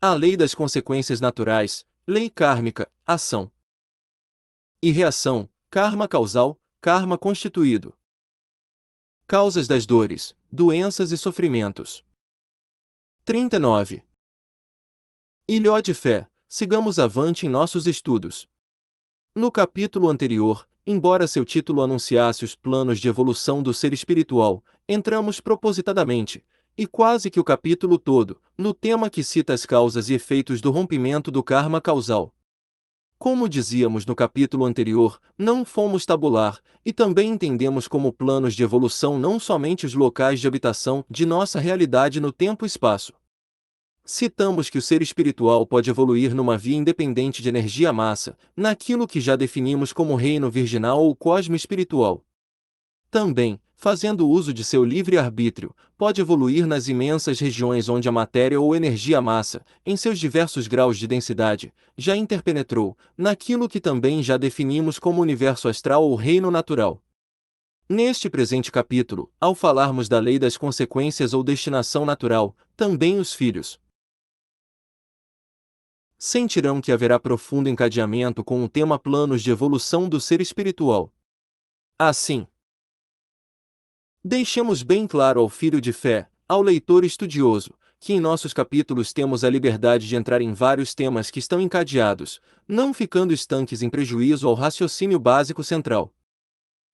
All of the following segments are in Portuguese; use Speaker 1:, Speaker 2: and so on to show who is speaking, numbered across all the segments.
Speaker 1: A lei das consequências naturais, lei kármica, ação e reação, karma causal, karma constituído. Causas das dores, doenças e sofrimentos. 39. Ilhó de fé, sigamos avante em nossos estudos. No capítulo anterior, embora seu título anunciasse os planos de evolução do ser espiritual, entramos propositadamente, e quase que o capítulo todo, no tema que cita as causas e efeitos do rompimento do karma causal. Como dizíamos no capítulo anterior, não fomos tabular, e também entendemos como planos de evolução não somente os locais de habitação de nossa realidade no tempo e espaço. Citamos que o ser espiritual pode evoluir numa via independente de energia-massa, naquilo que já definimos como reino virginal ou cosmo espiritual. Também, fazendo uso de seu livre-arbítrio, pode evoluir nas imensas regiões onde a matéria ou energia-massa, em seus diversos graus de densidade, já interpenetrou, naquilo que também já definimos como universo astral ou reino natural. Neste presente capítulo, ao falarmos da lei das consequências ou destinação natural, também os filhos sentirão que haverá profundo encadeamento com o tema planos de evolução do ser espiritual. Assim, deixemos bem claro ao filho de fé, ao leitor estudioso, que em nossos capítulos temos a liberdade de entrar em vários temas que estão encadeados, não ficando estanques em prejuízo ao raciocínio básico central.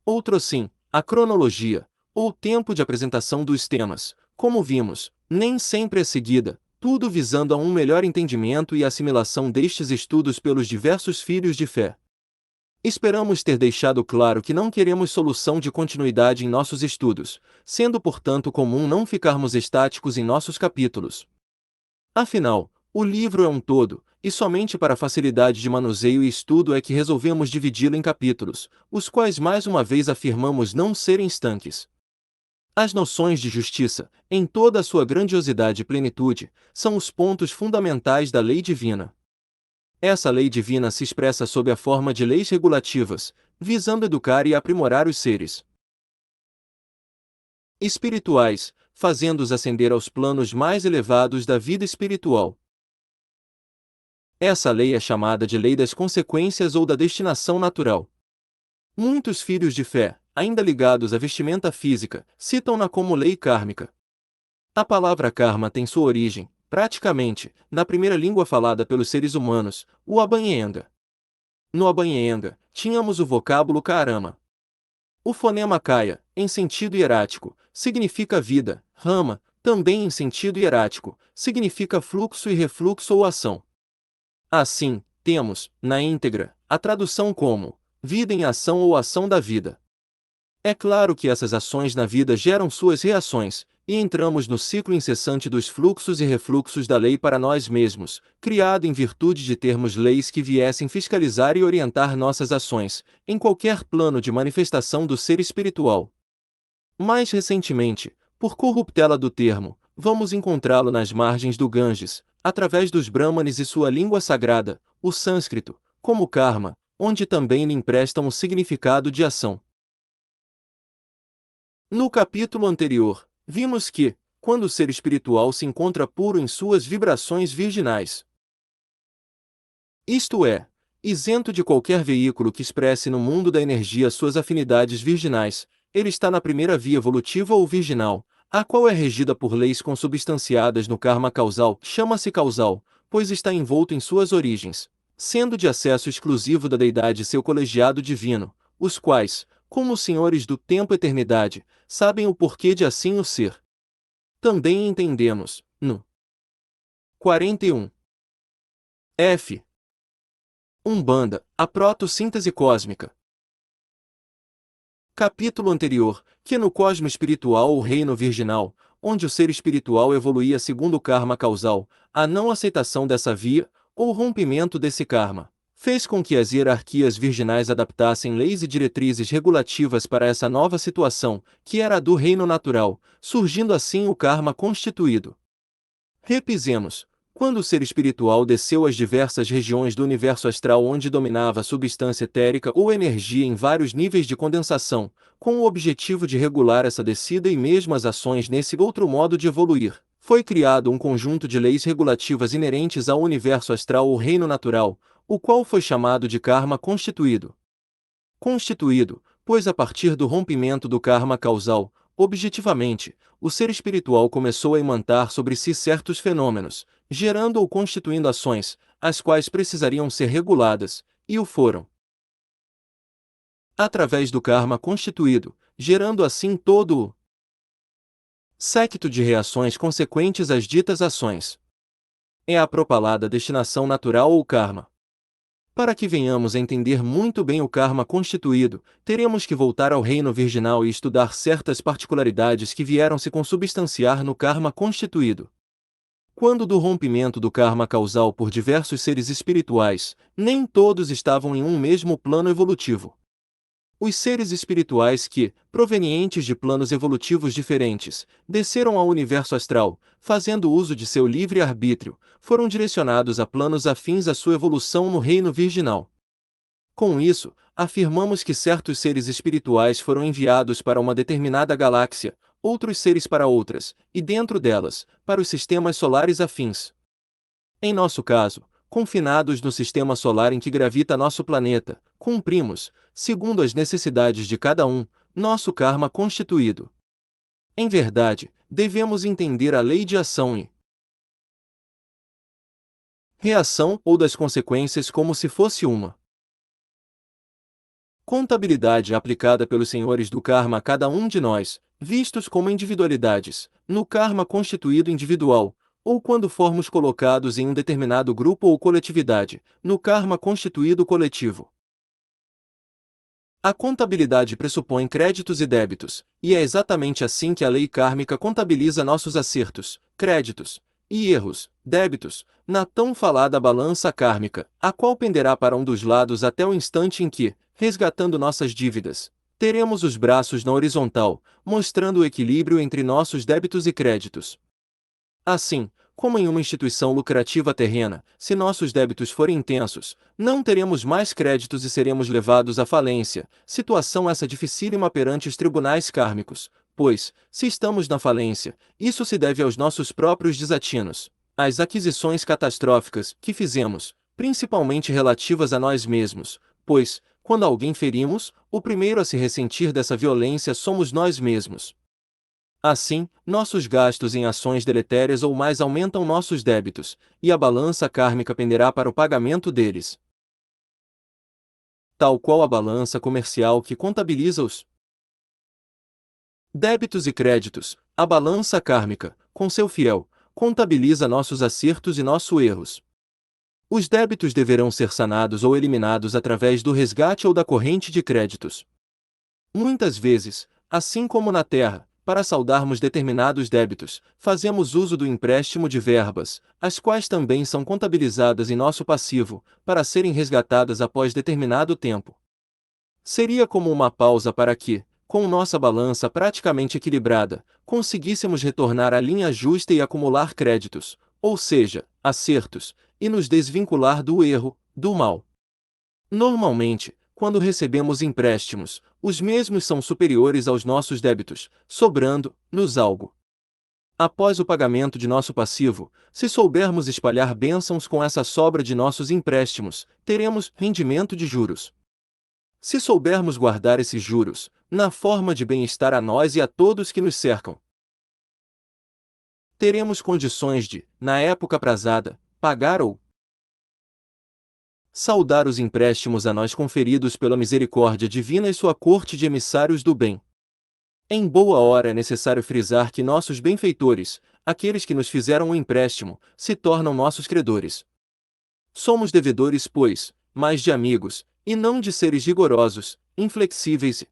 Speaker 1: Outro sim, a cronologia, ou tempo de apresentação dos temas, como vimos, nem sempre é seguida, tudo visando a um melhor entendimento e assimilação destes estudos pelos diversos filhos de fé. Esperamos ter deixado claro que não queremos solução de continuidade em nossos estudos, sendo portanto comum não ficarmos estáticos em nossos capítulos. Afinal, o livro é um todo, e somente para facilidade de manuseio e estudo é que resolvemos dividi-lo em capítulos, os quais mais uma vez afirmamos não serem estanques. As noções de justiça, em toda a sua grandiosidade e plenitude, são os pontos fundamentais da lei divina. Essa lei divina se expressa sob a forma de leis regulativas, visando educar e aprimorar os seres espirituais, fazendo-os ascender aos planos mais elevados da vida espiritual. Essa lei é chamada de lei das consequências ou da destinação natural. Muitos filhos de fé, ainda ligados à vestimenta física, citam-na como lei kármica. A palavra karma tem sua origem, praticamente, na primeira língua falada pelos seres humanos, o Abanyenga. No Abanyenga, tínhamos o vocábulo karama. O fonema kaya, em sentido hierático, significa vida, rama, também em sentido hierático, significa fluxo e refluxo ou ação. Assim, temos, na íntegra, a tradução como vida em ação ou ação da vida. É claro que essas ações na vida geram suas reações, e entramos no ciclo incessante dos fluxos e refluxos da lei para nós mesmos, criado em virtude de termos leis que viessem fiscalizar e orientar nossas ações, em qualquer plano de manifestação do ser espiritual. Mais recentemente, por corruptela do termo, vamos encontrá-lo nas margens do Ganges, através dos Brahmanes e sua língua sagrada, o sânscrito, como karma, onde também lhe emprestam o significado de ação. No capítulo anterior, vimos que, quando o ser espiritual se encontra puro em suas vibrações virginais, isto é, isento de qualquer veículo que expresse no mundo da energia suas afinidades virginais, ele está na primeira via evolutiva ou virginal, a qual é regida por leis consubstanciadas no karma causal, chama-se causal, pois está envolto em suas origens, sendo de acesso exclusivo da deidade seu colegiado divino, os quais, como os senhores do tempo-eternidade, sabem o porquê de assim o ser. Também entendemos, no 41. F. Umbanda, a proto-síntese cósmica. Capítulo anterior, que no cosmo espiritual ou reino virginal, onde o ser espiritual evoluía segundo o karma causal, a não aceitação dessa via, ou rompimento desse karma, fez com que as hierarquias virginais adaptassem leis e diretrizes regulativas para essa nova situação, que era a do reino natural, surgindo assim o karma constituído. Repisemos. Quando o ser espiritual desceu às diversas regiões do universo astral onde dominava a substância etérica ou energia em vários níveis de condensação, com o objetivo de regular essa descida e mesmo as ações nesse outro modo de evoluir, foi criado um conjunto de leis regulativas inerentes ao universo astral ou reino natural, o qual foi chamado de karma constituído. Constituído, pois a partir do rompimento do karma causal, objetivamente, o ser espiritual começou a imantar sobre si certos fenômenos, gerando ou constituindo ações, as quais precisariam ser reguladas, e o foram. Através do karma constituído, gerando assim todo o séquito de reações consequentes às ditas ações. É a propalada destinação natural ou karma. Para que venhamos a entender muito bem o karma constituído, teremos que voltar ao reino virginal e estudar certas particularidades que vieram se consubstanciar no karma constituído. Quando do rompimento do karma causal por diversos seres espirituais, nem todos estavam em um mesmo plano evolutivo. Os seres espirituais que, provenientes de planos evolutivos diferentes, desceram ao universo astral, fazendo uso de seu livre-arbítrio, foram direcionados a planos afins à sua evolução no reino virginal. Com isso, afirmamos que certos seres espirituais foram enviados para uma determinada galáxia, outros seres para outras, e dentro delas, para os sistemas solares afins. Em nosso caso, confinados no sistema solar em que gravita nosso planeta, cumprimos, segundo as necessidades de cada um, nosso karma constituído. Em verdade, devemos entender a lei de ação e reação ou das consequências como se fosse uma contabilidade aplicada pelos senhores do karma a cada um de nós, vistos como individualidades, no karma constituído individual, ou quando formos colocados em um determinado grupo ou coletividade, no karma constituído coletivo. A contabilidade pressupõe créditos e débitos, e é exatamente assim que a lei kármica contabiliza nossos acertos, créditos, e erros, débitos, na tão falada balança kármica, a qual penderá para um dos lados até o instante em que, resgatando nossas dívidas, teremos os braços na horizontal, mostrando o equilíbrio entre nossos débitos e créditos. Assim, como em uma instituição lucrativa terrena, se nossos débitos forem intensos, não teremos mais créditos e seremos levados à falência, situação essa dificílima perante os tribunais kármicos, pois, se estamos na falência, isso se deve aos nossos próprios desatinos, às aquisições catastróficas que fizemos, principalmente relativas a nós mesmos, pois, quando alguém ferimos, o primeiro a se ressentir dessa violência somos nós mesmos. Assim, nossos gastos em ações deletérias ou mais aumentam nossos débitos, e a balança kármica penderá para o pagamento deles. Tal qual a balança comercial que contabiliza os débitos e créditos, a balança kármica, com seu fiel, contabiliza nossos acertos e nossos erros. Os débitos deverão ser sanados ou eliminados através do resgate ou da corrente de créditos. Muitas vezes, assim como na Terra, para saldarmos determinados débitos, fazemos uso do empréstimo de verbas, as quais também são contabilizadas em nosso passivo, para serem resgatadas após determinado tempo. Seria como uma pausa para que, com nossa balança praticamente equilibrada, conseguíssemos retornar à linha justa e acumular créditos, ou seja, acertos, e nos desvincular do erro, do mal. Normalmente, quando recebemos empréstimos, os mesmos são superiores aos nossos débitos, sobrando-nos algo. Após o pagamento de nosso passivo, se soubermos espalhar bênçãos com essa sobra de nossos empréstimos, teremos rendimento de juros. Se soubermos guardar esses juros, na forma de bem-estar a nós e a todos que nos cercam, teremos condições de, na época aprazada, pagar ou saldar os empréstimos a nós conferidos pela misericórdia divina e sua corte de emissários do bem. Em boa hora é necessário frisar que nossos benfeitores, aqueles que nos fizeram o empréstimo, se tornam nossos credores. Somos devedores, pois, mais de amigos, e não de seres rigorosos, inflexíveis.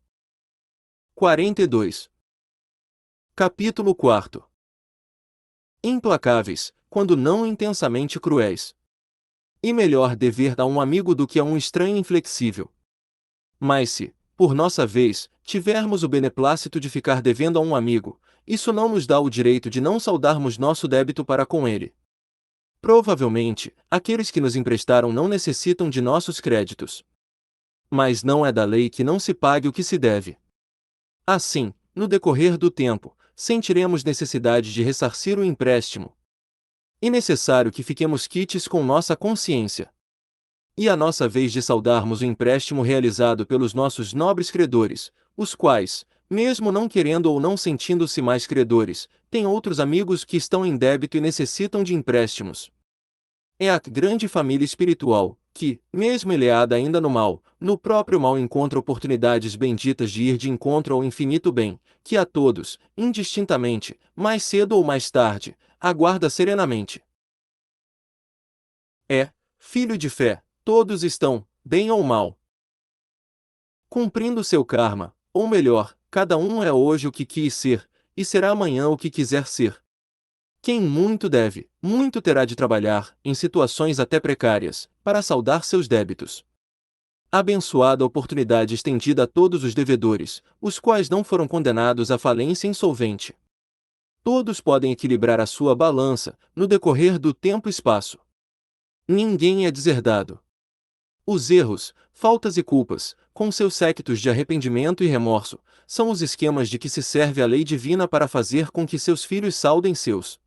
Speaker 1: 42. Capítulo 4. Implacáveis, quando não intensamente cruéis. E melhor dever a um amigo do que a um estranho inflexível. Mas se, por nossa vez, tivermos o beneplácito de ficar devendo a um amigo, isso não nos dá o direito de não saldarmos nosso débito para com ele. Provavelmente, aqueles que nos emprestaram não necessitam de nossos créditos. Mas não é da lei que não se pague o que se deve. Assim, no decorrer do tempo, sentiremos necessidade de ressarcir o empréstimo. É necessário que fiquemos quites com nossa consciência. E a nossa vez de saudarmos o empréstimo realizado pelos nossos nobres credores, os quais, mesmo não querendo ou não sentindo-se mais credores, têm outros amigos que estão em débito e necessitam de empréstimos. É a grande família espiritual, que, mesmo eleada ainda no mal, no próprio mal encontra oportunidades benditas de ir de encontro ao infinito bem, que a todos, indistintamente, mais cedo ou mais tarde, aguarda serenamente. Filho de fé, todos estão, bem ou mal, cumprindo seu karma, ou melhor, cada um é hoje o que quis ser, e será amanhã o que quiser ser. Quem muito deve, muito terá de trabalhar, em situações até precárias, para saldar seus débitos. Abençoada oportunidade estendida a todos os devedores, os quais não foram condenados à falência insolvente. Todos podem equilibrar a sua balança, no decorrer do tempo e espaço. Ninguém é deserdado. Os erros, faltas e culpas, com seus séquitos de arrependimento e remorso, são os esquemas de que se serve a lei divina para fazer com que seus filhos saldem seus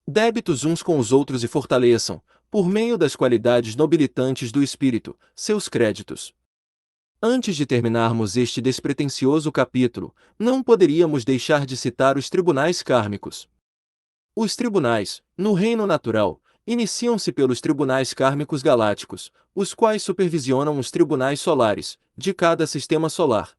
Speaker 1: débitos uns com os outros e fortaleçam, por meio das qualidades nobilitantes do espírito, seus créditos. Antes de terminarmos este despretensioso capítulo, não poderíamos deixar de citar os tribunais kármicos. Os tribunais, no reino natural, iniciam-se pelos tribunais kármicos galácticos, os quais supervisionam os tribunais solares, de cada sistema solar.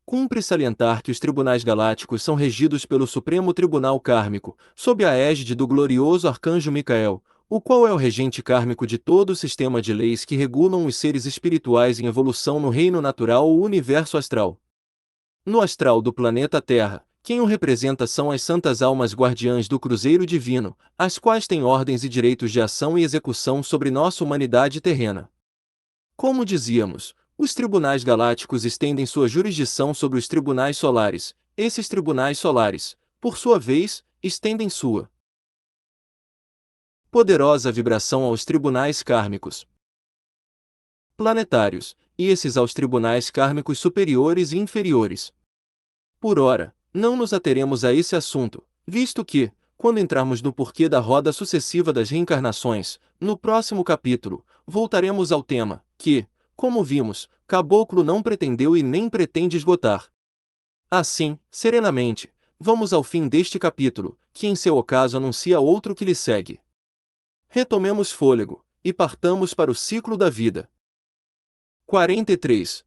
Speaker 1: Cumpre salientar que os tribunais galácticos são regidos pelo Supremo Tribunal Kármico, sob a égide do glorioso arcanjo Micael, o qual é o regente kármico de todo o sistema de leis que regulam os seres espirituais em evolução no reino natural ou universo astral. No astral do planeta Terra, quem o representa são as santas almas guardiãs do cruzeiro divino, as quais têm ordens e direitos de ação e execução sobre nossa humanidade terrena. Como dizíamos, os tribunais galácticos estendem sua jurisdição sobre os tribunais solares. Esses tribunais solares, por sua vez, estendem sua poderosa vibração aos tribunais kármicos planetários, e esses aos tribunais kármicos superiores e inferiores. Por ora, não nos ateremos a esse assunto, visto que, quando entrarmos no porquê da roda sucessiva das reencarnações, no próximo capítulo, voltaremos ao tema, que, como vimos, Caboclo não pretendeu e nem pretende esgotar. Assim, serenamente, vamos ao fim deste capítulo, que em seu ocaso anuncia outro que lhe segue. Retomemos fôlego, e partamos para o ciclo da vida. 43.